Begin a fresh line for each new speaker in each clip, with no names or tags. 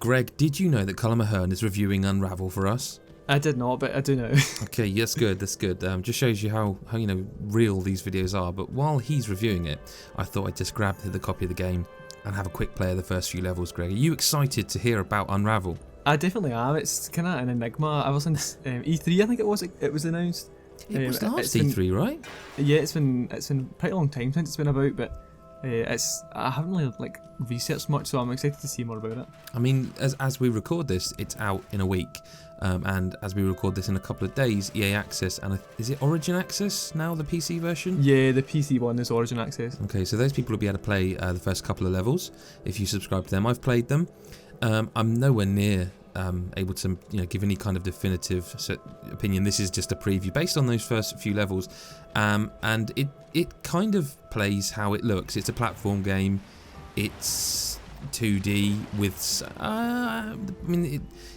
Greg, did you know that Colin Mahern is reviewing Unravel for us?
I did not, but I do know.
Okay, that's good, that's good. Just shows you how real these videos are. But while he's reviewing it, I thought I'd just grab the copy of the game and have a quick play of the first few levels, Greg. Are you excited to hear about Unravel?
I definitely am. It's kind of an enigma. Ever since E3, I think it was announced.
It was last E3, right?
Yeah, it's been pretty long time since it's been about, but I haven't really researched much, so I'm excited to see more about it.
I mean, as we record this, it's out in a week, and as we record this in a couple of days, EA Access and is it Origin Access now, the PC version?
Yeah, the PC one is Origin Access.
Okay, so those people will be able to play the first couple of levels if you subscribe to them. I've played them. I'm nowhere near able to give any kind of definitive opinion. This is just a preview based on those first few levels, and it kind of plays how it looks. It's a platform game. It's 2D with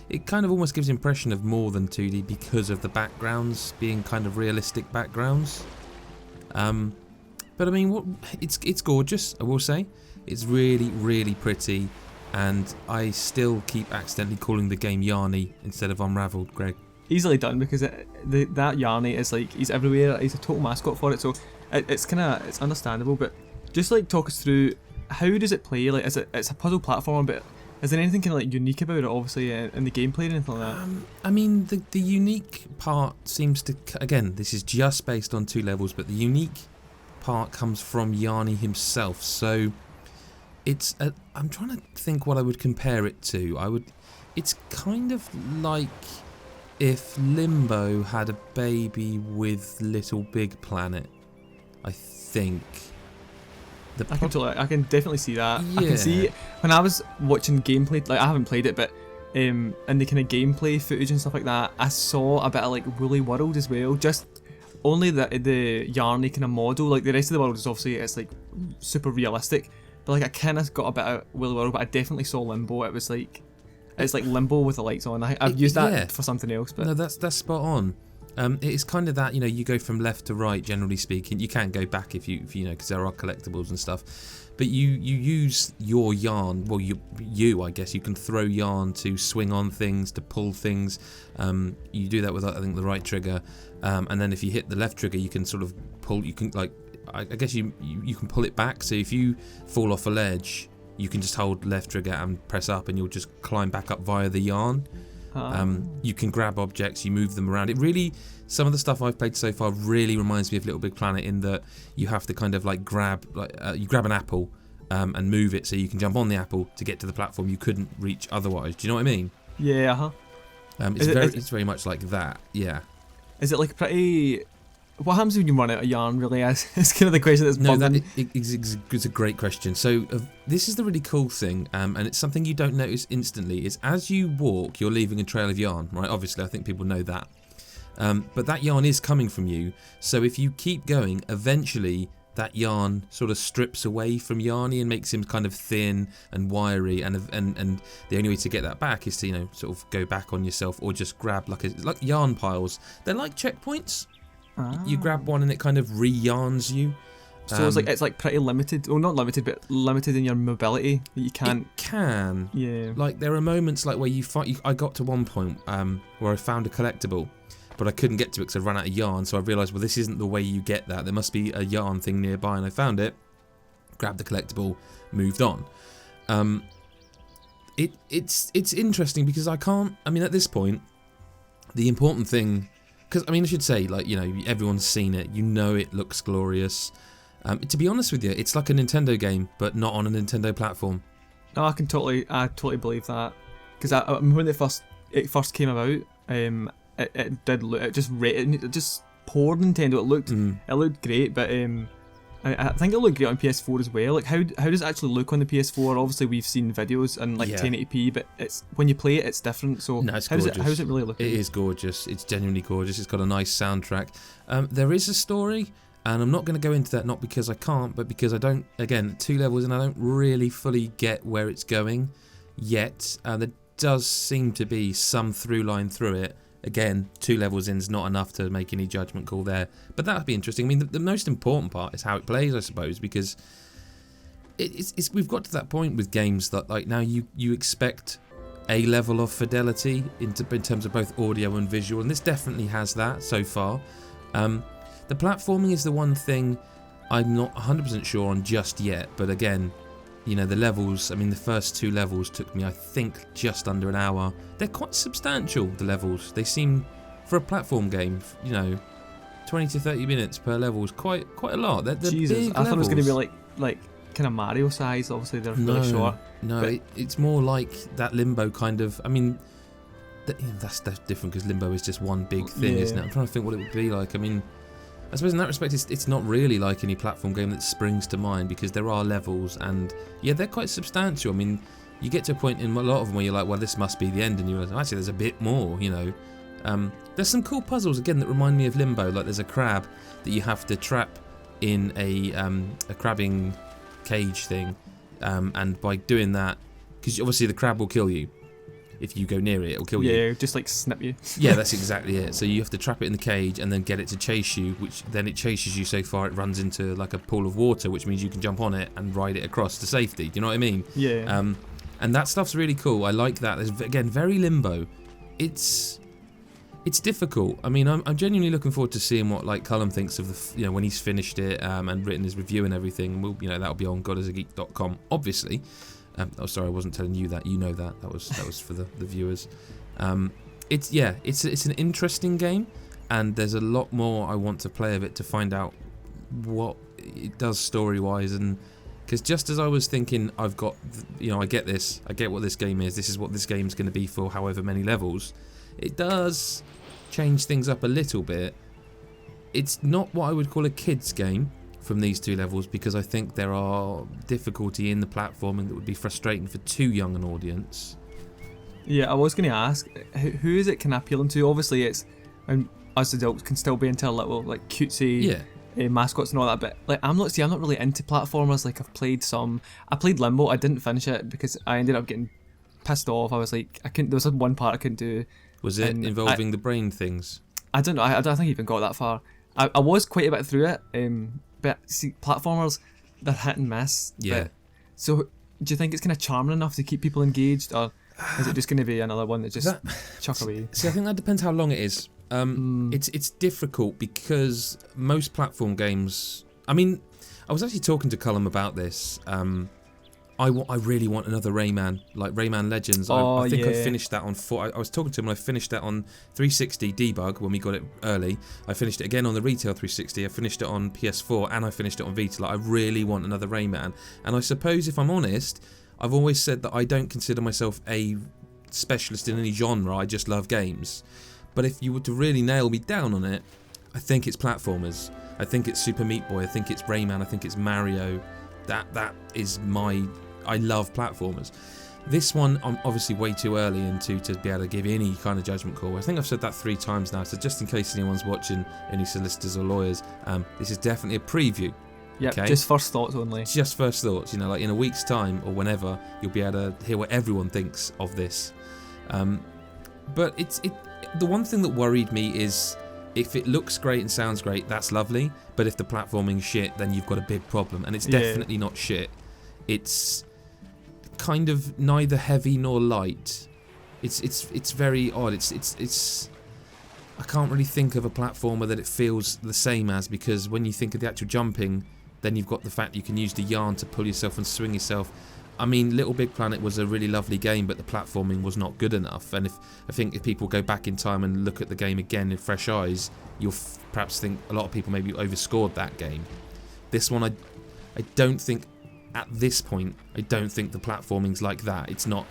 it kind of almost gives the impression of more than 2D because of the backgrounds being kind of realistic backgrounds. But I mean, it's gorgeous, I will say. It's really, really pretty. And I still keep accidentally calling the game Yarny instead of Unraveled, Greg.
Easily done, because that Yarny is he's everywhere. He's a total mascot for it, so it's understandable. But just talk us through, how does it play? It's a puzzle platformer, but is there anything kind of unique about it? Obviously, in the gameplay or anything like that.
I mean, the unique part seems to, again, this is just based on 2 levels, but the unique part comes from Yarny himself. So I'm trying to think what I would compare it to. It's kind of like if Limbo had a baby with Little Big Planet, I think.
I can definitely see that.
Yeah.
I can see when I was watching gameplay, I haven't played it, but in the kind of gameplay footage and stuff like that, I saw a bit of Woolly World as well. Just only the Yarny kind of model. The rest of the world is obviously super realistic. But I kind of got a bit of Willy World, but I definitely saw Limbo. It was it's like Limbo with the lights on. I've used that for something else. But
no, that's spot on. It's kind of that, you go from left to right, generally speaking. You can't go back if you because there are collectibles and stuff. But you use your yarn. Well, I guess you can throw yarn to swing on things, to pull things. You do that with, I think, the right trigger. And then if you hit the left trigger, you can sort of pull. You can I guess you can pull it back. So if you fall off a ledge, you can just hold left trigger and press up, and you'll just climb back up via the yarn. You can grab objects, you move them around. It really, some of the stuff I've played so far really reminds me of Little Big Planet, in that you have to kind of grab you grab an apple and move it so you can jump on the apple to get to the platform you couldn't reach otherwise. Do you know what I mean?
Yeah.
It's very much like that. Yeah.
Is it pretty? What happens when you run out of yarn, really? It's kind of the question that's bugging.
No, it's a great question. So this is the really cool thing, and it's something you don't notice instantly, is as you walk, you're leaving a trail of yarn, right? Obviously, I think people know that. But that yarn is coming from you, so if you keep going, eventually that yarn sort of strips away from Yarny and makes him kind of thin and wiry, and the only way to get that back is to, sort of go back on yourself, or just grab like yarn piles. They're like checkpoints. You grab one and it kind of re-yarns you.
So it's pretty limited. Well, not limited, but limited in your mobility. That you can't.
It can.
Yeah.
There are moments where I got to one point where I found a collectible, but I couldn't get to it because I ran out of yarn. So I realised, well, this isn't the way you get that. There must be a yarn thing nearby, and I found it. Grabbed the collectible, moved on. It's interesting because I can't. I mean, at this point, the important thing. Because, I should say, everyone's seen it. It looks glorious. To be honest with you, it's like a Nintendo game, but not on a Nintendo platform.
No, I totally believe that. Because when it first came about, it did look, it just poured Nintendo. It looked great, but I think it looked great on PS4 as well. How does it actually look on the PS4? Obviously, we've seen videos and 1080p, but it's when you play it, it's different. So
no, it's
how does it really look?
It is gorgeous. It's genuinely gorgeous. It's got a nice soundtrack. There is a story, and I'm not going to go into that, not because I can't, but because I don't. Again, 2 levels, and I don't really fully get where it's going yet. There does seem to be some through line through it. Again, 2 levels in is not enough to make any judgment call there. But that would be interesting. The most important part is how it plays, I suppose, because we've got to that point with games that now you expect a level of fidelity in terms of both audio and visual, and this definitely has that so far. The platforming is the one thing I'm not 100% sure on just yet, but again, you know, the levels, I mean, the first 2 levels took me, I think, just under an hour. They're quite substantial, the levels. They seem, for a platform game, you know, 20 to 30 minutes per level is quite a lot. They're
Jesus,
big
I thought it was going to
levels.
be like kind of Mario size. Obviously, they're really short.
No,
but
it's more like that Limbo kind of, I mean, that's different because Limbo is just one big thing, isn't it? I'm trying to think what it would be like. I mean, I suppose in that respect, it's not really like any platform game that springs to mind because there are levels and, yeah, they're quite substantial. I mean, you get to a point in a lot of them where you're like, well, this must be the end, and you realize, actually, there's a bit more, you know. There's some cool puzzles, again, that remind me of Limbo. Like, there's a crab that you have to trap in a crabbing cage thing, and by doing that, because obviously the crab will kill you. If you go near it, it'll kill you.
Yeah, just like snip you.
Yeah, that's exactly it. So you have to trap it in the cage and then get it to chase you, which then it chases you so far it runs into like a pool of water, which means you can jump on it and ride it across to safety. Do you know what I mean?
Yeah.
And that stuff's really cool. I like that. There's, again, very Limbo. It's difficult. I mean, I'm genuinely looking forward to seeing what like Cullum thinks of the, you know, when he's finished it and written his review and everything. We'll, you know, that'll be on godasageek.com, obviously. Oh, sorry, I wasn't telling you that. You know that. That was for the viewers. It's an interesting game, and there's a lot more I want to play of it to find out what it does story-wise. And because just as I was thinking, I've got, you know, I get this. I get what this game is. This is what this game's going to be for however many levels. It does change things up a little bit. It's not what I would call a kids game from these 2 levels, because I think there are difficulty in the platforming that would be frustrating for too young an audience.
Yeah, I was going to ask, who is it can appeal to? Obviously, it's, and us adults can still be into a little like cutesy mascots and all that. But like, I'm not really into platformers. Like, I played Limbo. I didn't finish it because I ended up getting pissed off. I was like, there was one part I couldn't do.
Was it involving the brain things?
I don't know. I don't think I even got that far. I was quite a bit through it. But see, platformers, they're hit and miss.
Yeah.
So, do you think it's kind of charming enough to keep people engaged, or is it just going to be another one that just chuck away?
See, I think that depends how long it is. It's difficult because most platform games. I mean, I was actually talking to Cullum about this. I really want another Rayman, like Rayman Legends. I think I finished that on 4. I was talking to him and I finished that on 360 debug when we got it early. I finished it again on the retail 360. I finished it on PS4 and I finished it on Vita. Like, I really want another Rayman. And I suppose, if I'm honest, I've always said that I don't consider myself a specialist in any genre. I just love games. But if you were to really nail me down on it, I think it's platformers. I think it's Super Meat Boy. I think it's Rayman. I think it's Mario. That is my... I love platformers. This one, I'm obviously way too early into to be able to give any kind of judgment call. I think I've said that 3 times now, so just in case anyone's watching, any solicitors or lawyers, this is definitely a preview.
Yeah,
okay?
Just first thoughts only.
Just first thoughts, you know, like in a week's time or whenever, you'll be able to hear what everyone thinks of this. But the one thing that worried me is, if it looks great and sounds great, that's lovely, but if the platforming's shit, then you've got a big problem, and it's definitely not shit. It's kind of neither heavy nor light. It's very odd. It's I can't really think of a platformer that it feels the same as, because when you think of the actual jumping, then you've got the fact you can use the yarn to pull yourself and swing yourself. I mean, Little Big Planet was a really lovely game, but the platforming was not good enough. And I think if people go back in time and look at the game again in fresh eyes, you'll perhaps think a lot of people maybe overscored that game. This one, I don't think, at this point, I don't think the platforming's like that. It's not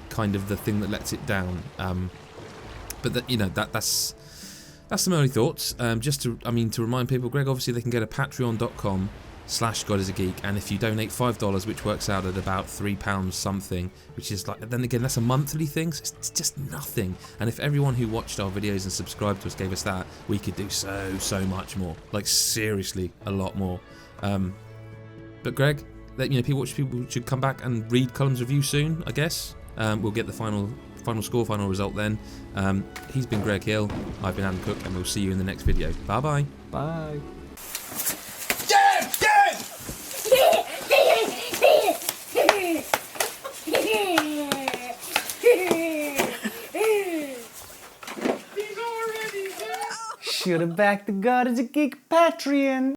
kind of the thing that lets it down. But that, you know, that's some early thoughts. Just to remind people, Greg, obviously they can go to patreon.com/GodIsAGeek, and if you donate $5, which works out at about £3 something, which is like, then again, that's a monthly thing, so it's just nothing. And if everyone who watched our videos and subscribed to us gave us that, we could do so much more. Like, seriously, a lot more. But Greg, people should come back and read Cullum's review soon, I guess. We'll get the final score, final result then. He's been Greg Hill, I've been Adam Cook, and we'll see you in the next video. Bye-bye.
Bye.
Hehehehe Should have backed the God as a Geek Patreon.